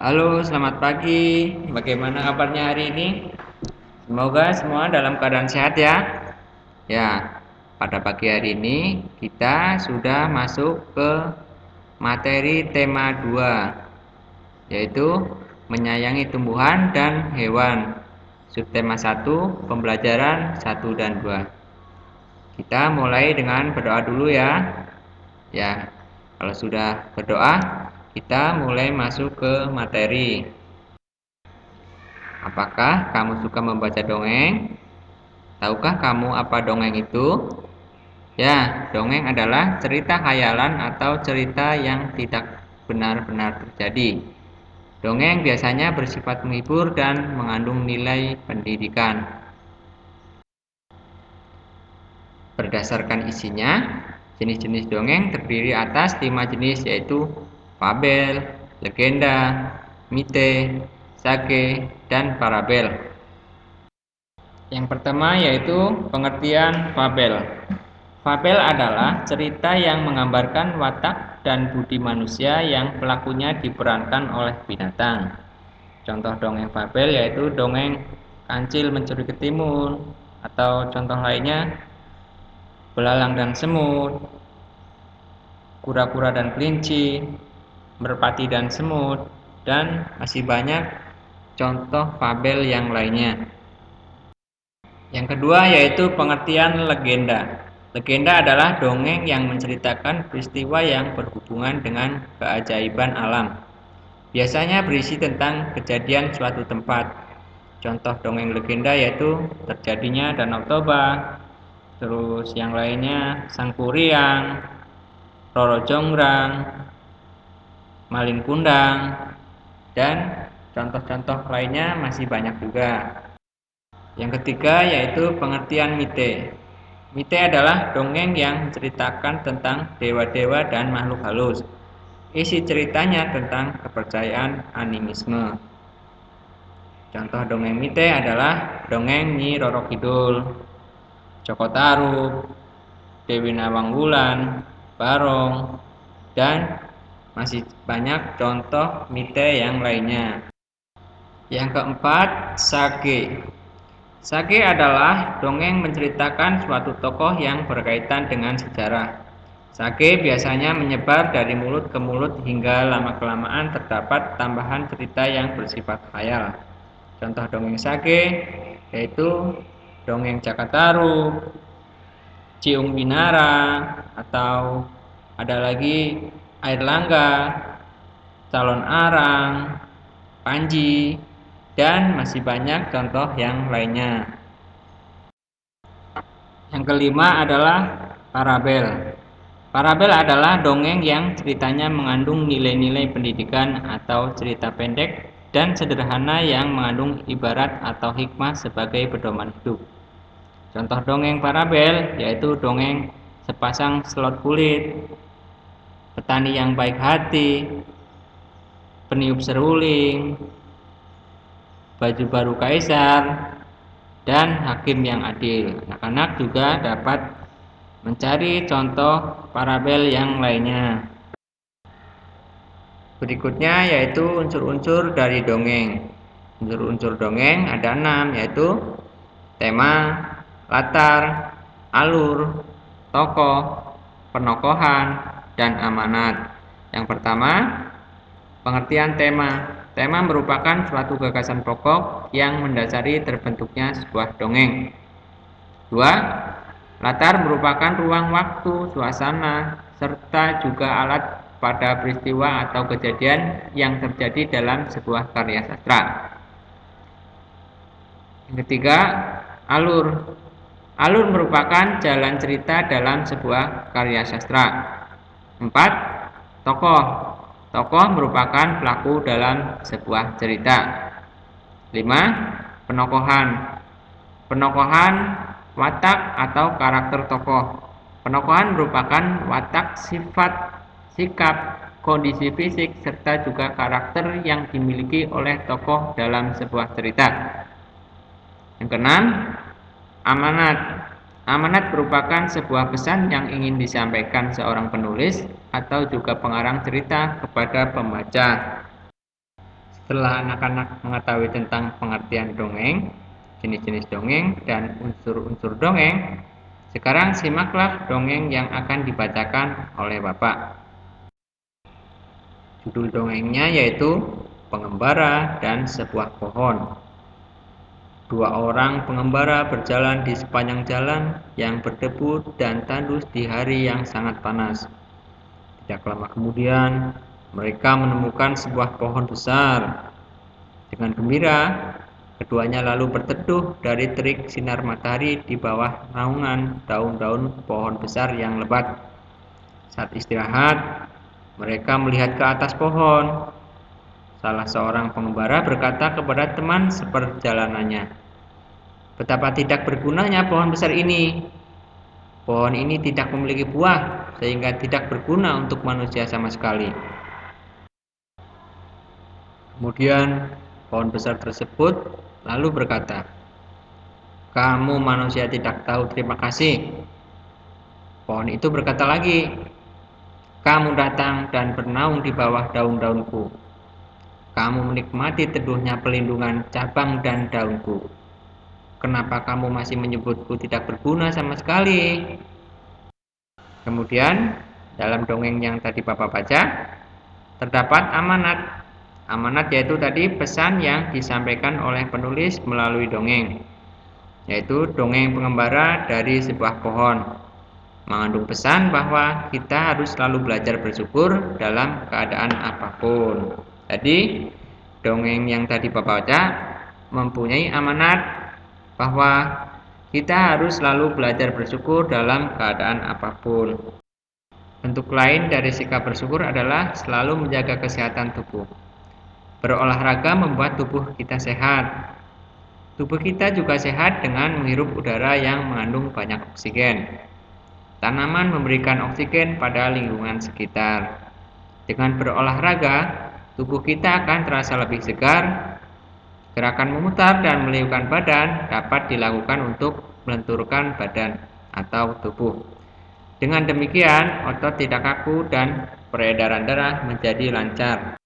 Halo, selamat pagi. Bagaimana kabarnya hari ini? Semoga semua dalam keadaan sehat ya. Ya, pada pagi hari ini kita sudah masuk ke materi tema 2, yaitu menyayangi tumbuhan dan hewan. Subtema 1, pembelajaran 1 dan 2. Kita mulai dengan berdoa dulu ya. Ya, kalau sudah berdoa, kita mulai masuk ke materi. Apakah kamu suka membaca dongeng? Tahukah kamu apa dongeng itu? Ya, dongeng adalah cerita khayalan atau cerita yang tidak benar-benar terjadi. Dongeng biasanya bersifat menghibur dan mengandung nilai pendidikan. Berdasarkan isinya, jenis-jenis dongeng terdiri atas 5 jenis, yaitu fabel, legenda, mite, sage, dan parabel. Yang pertama yaitu pengertian fabel. Fabel adalah cerita yang menggambarkan watak dan budi manusia yang pelakunya diperankan oleh binatang. Contoh dongeng fabel yaitu dongeng Kancil Mencuri Ketimun, atau contoh lainnya Belalang dan Semut, Kura-kura dan Kelinci, Merpati dan Semut, dan masih banyak contoh fabel yang lainnya. Yang kedua yaitu pengertian legenda. Legenda adalah dongeng yang menceritakan peristiwa yang berhubungan dengan keajaiban alam. Biasanya berisi tentang kejadian suatu tempat. Contoh dongeng legenda yaitu terjadinya Danau Toba, terus yang lainnya Sang Kuryang, Roro Jonggrang, Malin Kundang, dan contoh-contoh lainnya masih banyak juga. Yang ketiga yaitu pengertian mite. Mite adalah dongeng yang menceritakan tentang dewa-dewa dan makhluk halus. Isi ceritanya tentang kepercayaan animisme. Contoh dongeng mite adalah dongeng Nyi Roro Kidul, Joko Tarub, Dewi Nawang Wulan, Barong, dan masih banyak contoh mite yang lainnya. Yang keempat, sage. Sage adalah dongeng menceritakan suatu tokoh yang berkaitan dengan sejarah. Sage biasanya menyebar dari mulut ke mulut hingga lama-kelamaan terdapat tambahan cerita yang bersifat khayal. Contoh dongeng sage yaitu dongeng Cakataru, Ciung Winara, atau ada lagi Air Langga, Calon Arang, Panji, dan masih banyak contoh yang lainnya. Yang kelima adalah parabel. Parabel adalah dongeng yang ceritanya mengandung nilai-nilai pendidikan atau cerita pendek dan sederhana yang mengandung ibarat atau hikmah sebagai pedoman hidup. Contoh dongeng parabel yaitu dongeng Sepasang Selot Kulit, Petani yang Baik Hati, Peniup Seruling, Baju Baru Kaisar, dan Hakim yang Adil. Anak-anak juga dapat mencari contoh parabel yang lainnya. Berikutnya yaitu unsur-unsur dari dongeng. Unsur-unsur dongeng ada 6, yaitu tema, latar, alur, tokoh, penokohan, dan amanat. Yang pertama, pengertian tema. Tema merupakan suatu gagasan pokok yang mendasari terbentuknya sebuah dongeng. 2. Latar merupakan ruang waktu, suasana, serta juga alat pada peristiwa atau kejadian yang terjadi dalam sebuah karya sastra. Yang ketiga, alur. Alur merupakan jalan cerita dalam sebuah karya sastra. 4. Tokoh. Tokoh merupakan pelaku dalam sebuah cerita. 5. Penokohan. Penokohan watak atau karakter tokoh. Penokohan merupakan watak, sifat, sikap, kondisi fisik, serta juga karakter yang dimiliki oleh tokoh dalam sebuah cerita. Yang keenam, amanat. Amanat merupakan sebuah pesan yang ingin disampaikan seorang penulis atau juga pengarang cerita kepada pembaca. Setelah anak-anak mengetahui tentang pengertian dongeng, jenis-jenis dongeng, dan unsur-unsur dongeng, sekarang simaklah dongeng yang akan dibacakan oleh Bapak. Judul dongengnya yaitu Pengembara dan Sebuah Pohon. Dua orang pengembara berjalan di sepanjang jalan yang berdebu dan tandus di hari yang sangat panas. Tidak lama kemudian, mereka menemukan sebuah pohon besar. Dengan gembira, keduanya lalu berteduh dari terik sinar matahari di bawah naungan daun-daun pohon besar yang lebat. Saat istirahat, mereka melihat ke atas pohon. Salah seorang pengembara berkata kepada teman seperjalanannya, "Betapa tidak bergunanya pohon besar ini. Pohon ini tidak memiliki buah, sehingga tidak berguna untuk manusia sama sekali." Kemudian pohon besar tersebut lalu berkata, "Kamu manusia tidak tahu terima kasih." Pohon itu berkata lagi, "Kamu datang dan bernaung di bawah daun-daunku. Kamu menikmati teduhnya pelindungan cabang dan daunku. Kenapa kamu masih menyebutku tidak berguna sama sekali?" Kemudian dalam dongeng yang tadi Bapak baca, terdapat amanat. Amanat yaitu tadi pesan yang disampaikan oleh penulis melalui dongeng, yaitu dongeng pengembara dari sebuah pohon, mengandung pesan bahwa kita harus selalu belajar bersyukur dalam keadaan apapun. Jadi dongeng yang tadi Bapak baca mempunyai amanat bahwa kita harus selalu belajar bersyukur dalam keadaan apapun. Bentuk lain dari sikap bersyukur adalah selalu menjaga kesehatan tubuh. Berolahraga membuat tubuh kita sehat. Tubuh kita juga sehat dengan menghirup udara yang mengandung banyak oksigen. Tanaman memberikan oksigen pada lingkungan sekitar. Dengan berolahraga, tubuh kita akan terasa lebih segar. Gerakan memutar dan meliukkan badan dapat dilakukan untuk melenturkan badan atau tubuh. Dengan demikian, otot tidak kaku dan peredaran darah menjadi lancar.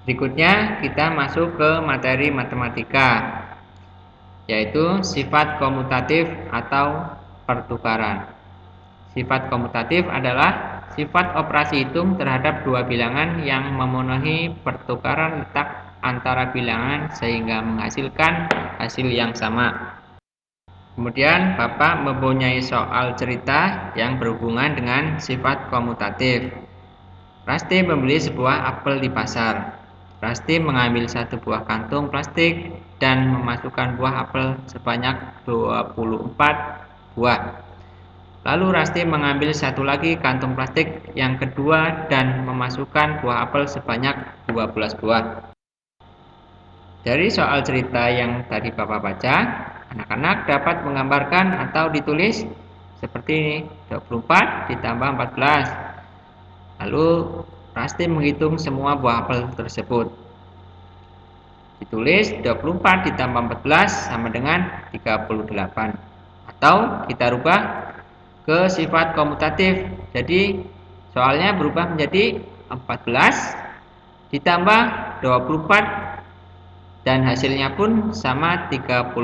Berikutnya kita masuk ke materi matematika, yaitu sifat komutatif atau pertukaran. Sifat komutatif adalah sifat operasi hitung terhadap dua bilangan yang memenuhi pertukaran letak antara bilangan sehingga menghasilkan hasil yang sama. Kemudian Bapak mempunyai soal cerita yang berhubungan dengan sifat komutatif. Rasti membeli sebuah apel di pasar. Rasti mengambil satu buah kantung plastik dan memasukkan buah apel sebanyak 24 buah. Lalu Rasti mengambil satu lagi kantung plastik yang kedua dan memasukkan buah apel sebanyak 12 buah. Dari soal cerita yang tadi Bapak baca, anak-anak dapat menggambarkan atau ditulis seperti ini, 24 ditambah 14. Lalu Rasti menghitung semua buah apel tersebut. Ditulis 24 ditambah 14 sama dengan 38. Atau kita rubah ke sifat komutatif. Jadi soalnya berubah menjadi 14 ditambah 24 dan hasilnya pun sama 38.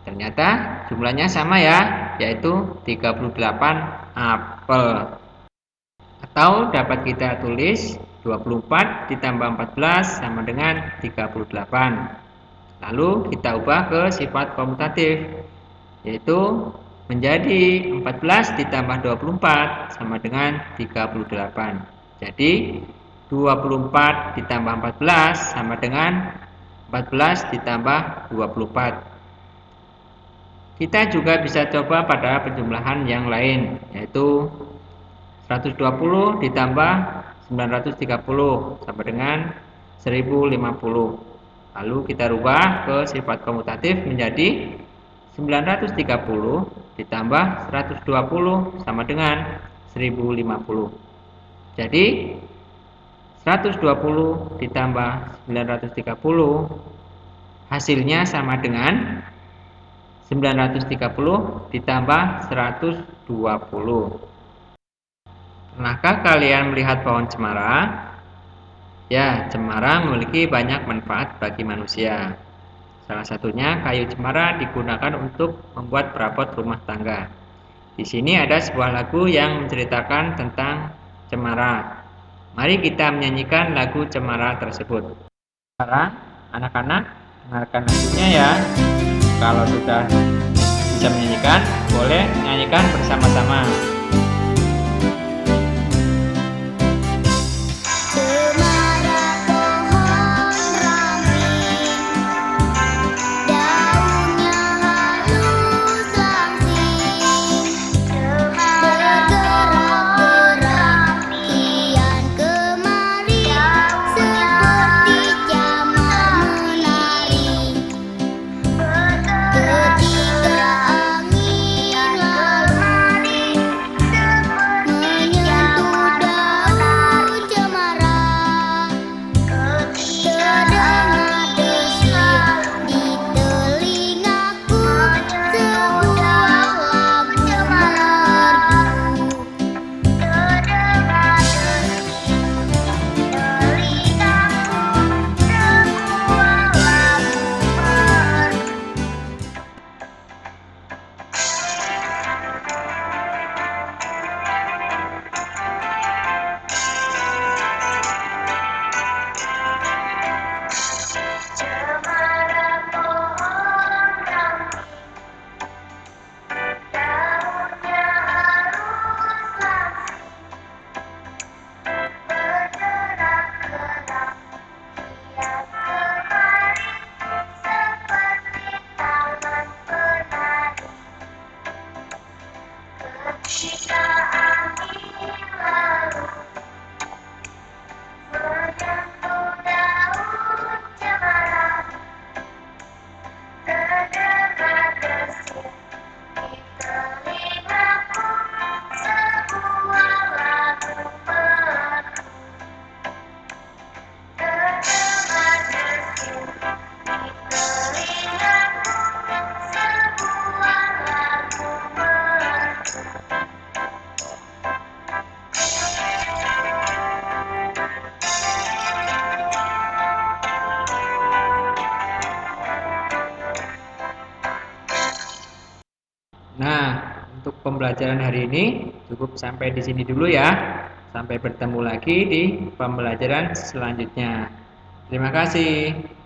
Ternyata jumlahnya sama ya, yaitu 38 apel. Atau dapat kita tulis 24 ditambah 14 sama dengan 38. Lalu kita ubah ke sifat komutatif, yaitu menjadi 14 ditambah 24 sama dengan 38. Jadi 24 ditambah 14 sama dengan 14 ditambah 24. Kita juga bisa coba pada penjumlahan yang lain, yaitu 120 ditambah 930 sama dengan 1050. Lalu kita rubah ke sifat komutatif menjadi 930 ditambah 120 sama dengan 1050. Jadi 120 ditambah 930 hasilnya sama dengan 930 ditambah 120. Pernahkah kalian melihat pohon cemara? Ya, cemara memiliki banyak manfaat bagi manusia. Salah satunya kayu cemara digunakan untuk membuat perabot rumah tangga. Di sini ada sebuah lagu yang menceritakan tentang cemara. Mari kita menyanyikan lagu cemara tersebut. Sekarang, anak-anak, dengarkan lagunya ya. Kalau sudah bisa menyanyikan, boleh nyanyikan bersama-sama. Nah, untuk pembelajaran hari ini cukup sampai di sini dulu ya. Sampai bertemu lagi di pembelajaran selanjutnya. Terima kasih.